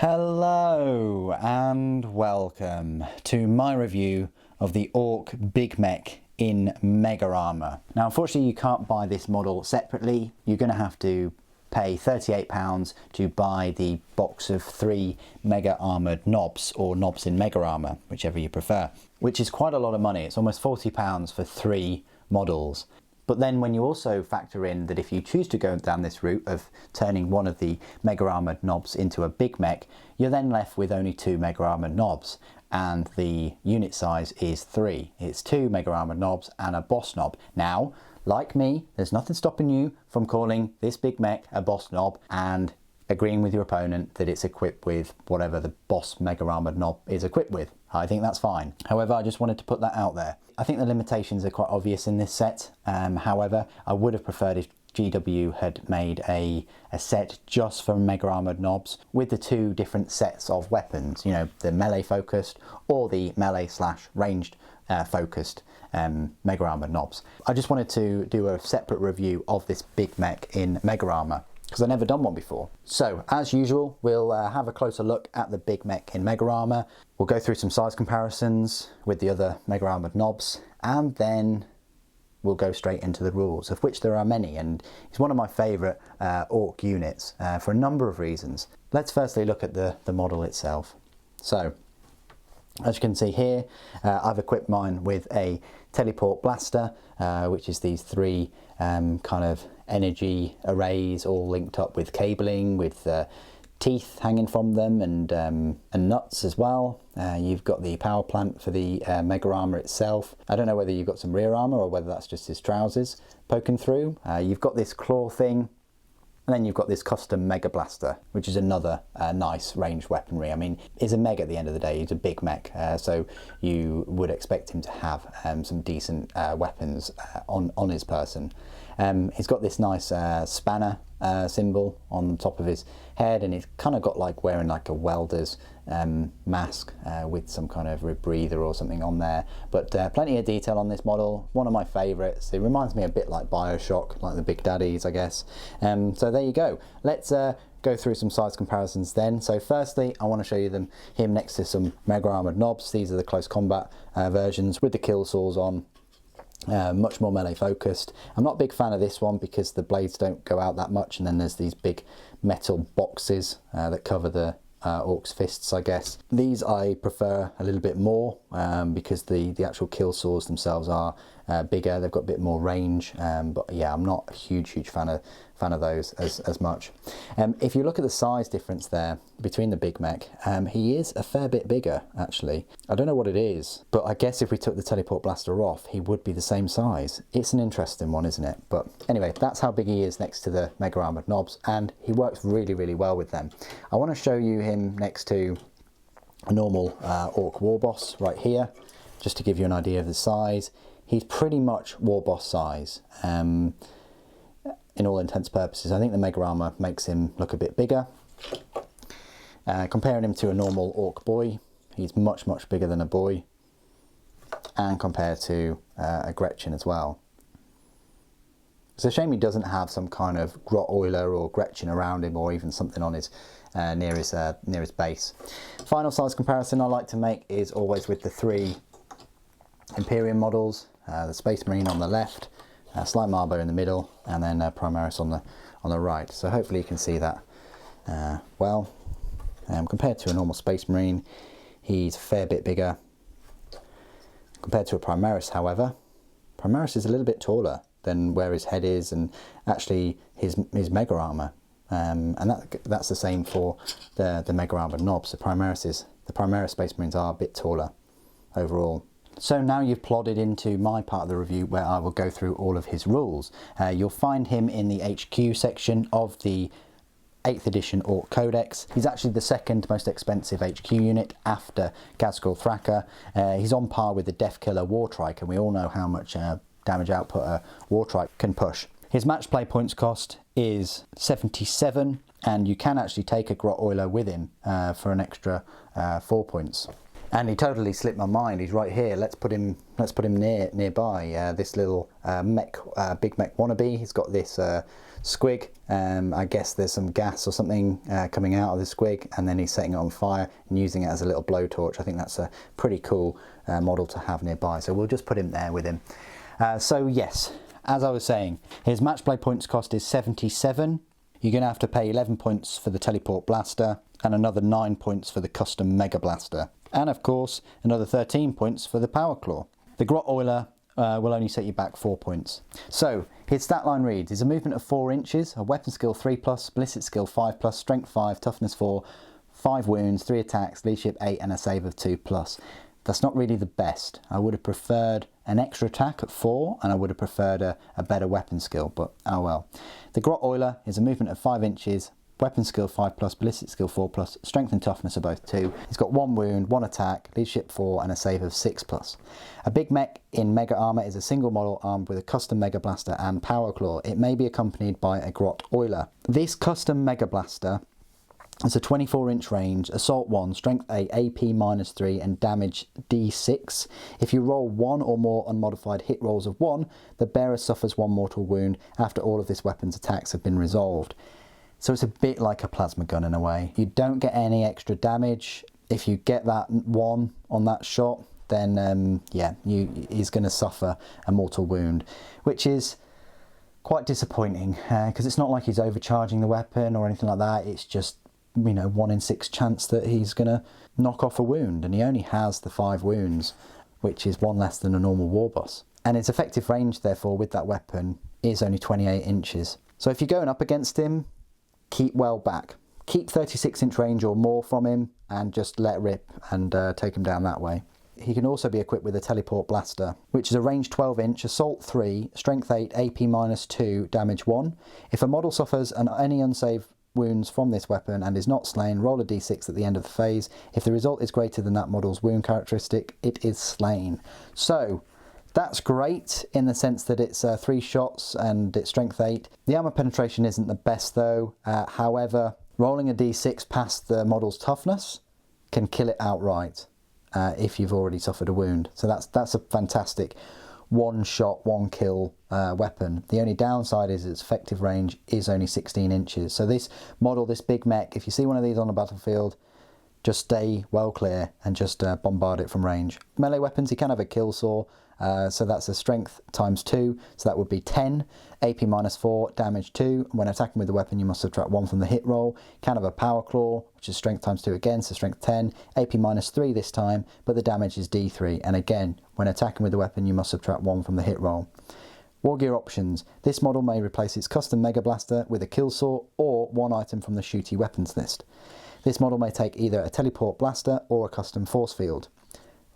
Hello and welcome to my review of the Orks Big Mek in Mega-Armour. Now unfortunately you can't buy this model separately. You're going to have to pay £38 to buy the box of 3 Mega-Armoured Nobz, or Nobz in Mega-Armour, whichever you prefer, which is quite a lot of money. It's almost £40 for 3 models. But then when you also factor in that if you choose to go down this route of turning one of the Mega-Armoured Nobz into a Big Mek, you're then left with only 2 Mega-Armoured Nobz, and the unit size is 3. It's 2 Mega-Armoured Nobz and a Boss Nob. Now, like me, there's nothing stopping you from calling this Big Mek a Boss Nob and agreeing with your opponent that it's equipped with whatever the Boss Mega-Armoured Nob is equipped with. I think that's fine. However, I just wanted to put that out there. I think the limitations are quite obvious in this set. However, I would have preferred if GW had made a set just for Mega-Armoured Nobz with the 2 different sets of weapons, you know, the melee focused or the melee / ranged focused Mega-Armoured Nobz. I just wanted to do a separate review of this Big Mek in Mega-Armour, because I've never done one before. So, as usual, we'll have a closer look at the Big Mek in Mega-Armour. We'll go through some size comparisons with the other Mega-Armoured Nobz, and then we'll go straight into the rules, of which there are many, and it's one of my favourite Ork units for a number of reasons. Let's firstly look at the model itself. So, as you can see here, I've equipped mine with a teleport blaster, which is these 3 kind of energy arrays all linked up with cabling, with teeth hanging from them, and nuts as well. You've got the power plant for the Mega-Armour itself. I don't know whether you've got some rear armour or whether that's just his trousers poking through. You've got this claw thing, and then you've got this custom Mega Blaster, which is another nice ranged weaponry. I mean, he's a Meg at the end of the day, he's a Big Mek, so you would expect him to have some decent weapons on his person. He's got this nice spanner symbol on top of his head, and he's kind of got like wearing like a welder's mask with some kind of rebreather or something on there, but plenty of detail on this model. One of my favorites. It reminds me a bit like Bioshock, like the Big Daddies, I guess. So there you go. Let's go through some size comparisons then. So firstly, I want to show you him next to some Mega-Armoured Nobz. These are the close combat versions with the kill saws on. Much more melee focused. I'm not a big fan of this one because the blades don't go out that much, and then there's these big metal boxes that cover the Ork's fists, I guess. These I prefer a little bit more because the actual kill saws themselves are bigger, they've got a bit more range, but yeah, I'm not a huge fan of those as much. If you look at the size difference there between the Big Mek, he is a fair bit bigger actually. I don't know what it is, but I guess if we took the teleport blaster off, he would be the same size. It's an interesting one, isn't it? But anyway, that's how big he is next to the Mega-Armoured Nobz, and he works really well with them. I want to show you him next to a normal Ork War Boss right here, just to give you an idea of the size. He's pretty much War Boss size in all intents and purposes. I think the Mega-Armour makes him look a bit bigger. Comparing him to a normal Ork boy, he's much bigger than a boy, and compared to a Gretchen as well. It's a shame he doesn't have some kind of Grot Oiler or Gretchen around him, or even something on his near his base. Final size comparison I like to make is always with the 3 Imperium models, the Space Marine on the left, Slight Marbo in the middle, and then Primaris on the right. So hopefully you can see that well. Compared to a normal Space Marine, he's a fair bit bigger. Compared to a Primaris, however, Primaris is a little bit taller than where his head is, and actually his Mega-Armour. And that's the same for the Mega-Armoured Nobz. The Primaris Space Marines are a bit taller overall. So now you've plodded into my part of the review where I will go through all of his rules. You'll find him in the HQ section of the 8th edition Ork Codex. He's actually the 2nd most expensive HQ unit after Ghazghkull Thraka. He's on par with the Deathkiller Wartrike, and we all know how much damage output a Wartrike can push. His match play points cost is 77, and you can actually take a Grot Oiler with him for an extra 4 points. And he totally slipped my mind. He's right here. Let's put him nearby. This little Big Mek wannabe. He's got this squig. I guess there's some gas or something coming out of the squig, and then he's setting it on fire and using it as a little blowtorch. I think that's a pretty cool model to have nearby, so we'll just put him there with him. So yes, as I was saying, his match play points cost is 77. You're going to have to pay 11 points for the teleport blaster and another 9 points for the custom mega blaster, and of course another 13 points for the power claw. The grot oiler will only set you back 4 points. So his stat line reads: he's a movement of 4 inches, a weapon skill 3+, ballistic skill 5+, strength 5, toughness 4, 5 wounds, 3 attacks, leadership 8, and a save of 2+. That's not really the best. I would have preferred an extra attack at 4, and I would have preferred a better weapon skill, but oh well. The grot oiler is a movement of 5 inches, weapon skill 5+, ballistic skill 4+, strength and toughness are both 2. He's got 1 wound, 1 attack, leadership 4, and a save of 6+. A Big Mek in Mega-Armour is a single model armed with a custom Mega Blaster and Power Claw. It may be accompanied by a grot oiler. This custom Mega Blaster has a 24-inch range, assault 1, strength 8, AP -3, and damage D6. If you roll 1 or more unmodified hit rolls of 1, the bearer suffers 1 mortal wound after all of this weapon's attacks have been resolved. So it's a bit like a plasma gun in a way. You don't get any extra damage. If you get that 1 on that shot, then yeah, he's going to suffer a mortal wound, which is quite disappointing because it's not like he's overcharging the weapon or anything like that. It's just, you know, 1 in 6 chance that he's going to knock off a wound, and he only has the 5 wounds, which is 1 less than a normal war boss. And its effective range, therefore, with that weapon is only 28 inches. So if you're going up against him, keep well back. Keep 36-inch range or more from him and just let rip and take him down that way. He can also be equipped with a teleport blaster, which is a range 12-inch, assault 3, strength 8, AP -2, damage 1. If a model suffers any unsaved wounds from this weapon and is not slain, roll a d6 at the end of the phase. If the result is greater than that model's wound characteristic, it is slain. So that's great in the sense that it's 3 shots and it's strength 8. The armor penetration isn't the best though. However, rolling a d6 past the model's toughness can kill it outright if you've already suffered a wound. So that's a fantastic 1 shot, 1 kill weapon. The only downside is its effective range is only 16 inches. So this model, this Big Mek, if you see one of these on the battlefield, just stay well clear and just bombard it from range. Melee weapons, you can have a kill saw, so that's a strength ×2, so that would be 10, AP -4, damage 2. When attacking with the weapon, you must subtract 1 from the hit roll. You can have a power claw, which is strength ×2 again, so strength 10, AP -3 this time, but the damage is D3. And again, when attacking with the weapon, you must subtract 1 from the hit roll. War gear options. This model may replace its custom Mega Blaster with a kill saw or 1 item from the shooty weapons list. This model may take either a teleport blaster or a custom force field.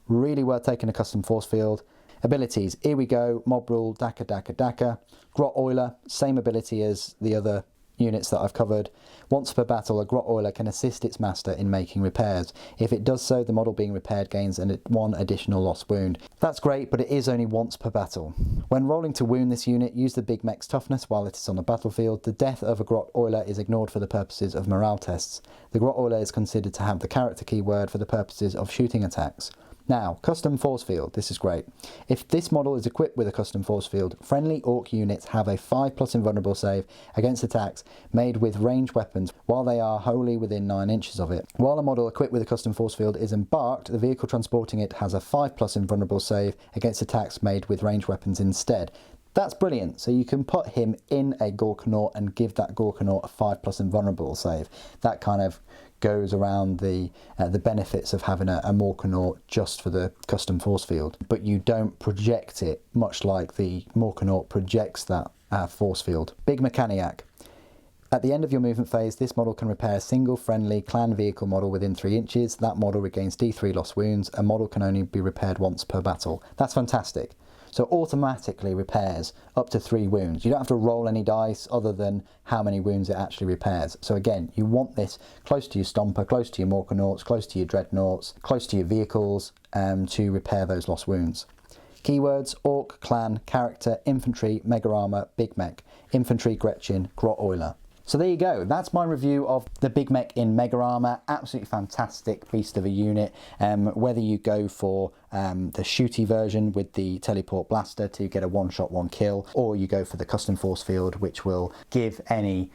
Really worth taking a custom force field. Abilities, here we go, Mob Rule, Daka Daka Daka. Grot Oiler, same ability as the other units that I've covered. Once per battle, a Grot Oiler can assist its master in making repairs. If it does so, the model being repaired gains 1 additional lost wound. That's great, but it is only once per battle. When rolling to wound this unit, use the Big Mek's toughness while it is on the battlefield. The death of a Grot Oiler is ignored for the purposes of morale tests. The Grot Oiler is considered to have the character keyword for the purposes of shooting attacks. Now, custom force field, this is great. If this model is equipped with a custom force field, friendly orc units have a 5+ invulnerable save against attacks made with ranged weapons while they are wholly within 9 inches of it. While a model equipped with a custom force field is embarked, the vehicle transporting it has a 5+ invulnerable save against attacks made with ranged weapons instead. That's brilliant, so you can put him in a Gorkanaut and give that Gorkanaut a 5+ invulnerable save. That kind of goes around the benefits of having a Morkanaut just for the custom force field, but you don't project it much like the Morkanaut projects that force field. Big Mechaniac. At the end of your movement phase, this model can repair a single friendly clan vehicle model within 3 inches. That model regains D3 lost wounds. A model can only be repaired once per battle. That's fantastic. So automatically repairs up to 3 wounds. You don't have to roll any dice other than how many wounds it actually repairs. So again, you want this close to your Stomper, close to your Morkanauts, close to your Dreadnoughts, close to your vehicles to repair those lost wounds. Keywords: Orc, Clan, Character, Infantry, Mega-Armour, Big Mek. Infantry, Gretchen, Grot Oiler. So there you go, that's my review of the Big Mek in Mega-Armour. Absolutely fantastic beast of a unit. Whether you go for the shooty version with the teleport blaster to get a one-shot, one kill, or you go for the custom force field, which will give any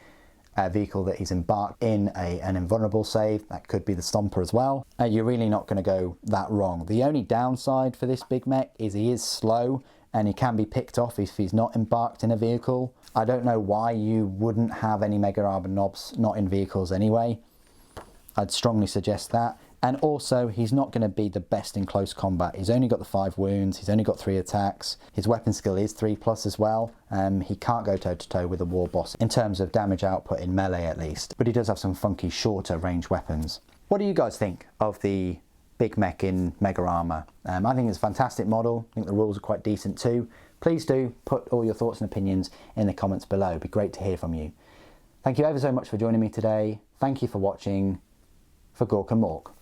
vehicle that he's embarked in an invulnerable save, that could be the Stomper as well, you're really not going to go that wrong. The only downside for this Big Mek is he is slow, and he can be picked off if he's not embarked in a vehicle. I don't know why you wouldn't have any Mega-Armour Nobz not in vehicles anyway. I'd strongly suggest that. And also, he's not going to be the best in close combat. He's only got the 5 wounds, he's only got 3 attacks. His weapon skill is 3+ as well. He can't go toe-to-toe with a war boss in terms of damage output in melee at least. But he does have some funky shorter range weapons. What do you guys think of the Big Mek in Mega-Armour? I think it's a fantastic model. I think the rules are quite decent too. Please do put all your thoughts and opinions in the comments below. It'd be great to hear from you. Thank you ever so much for joining me today. Thank you for watching. For Gork and Mork.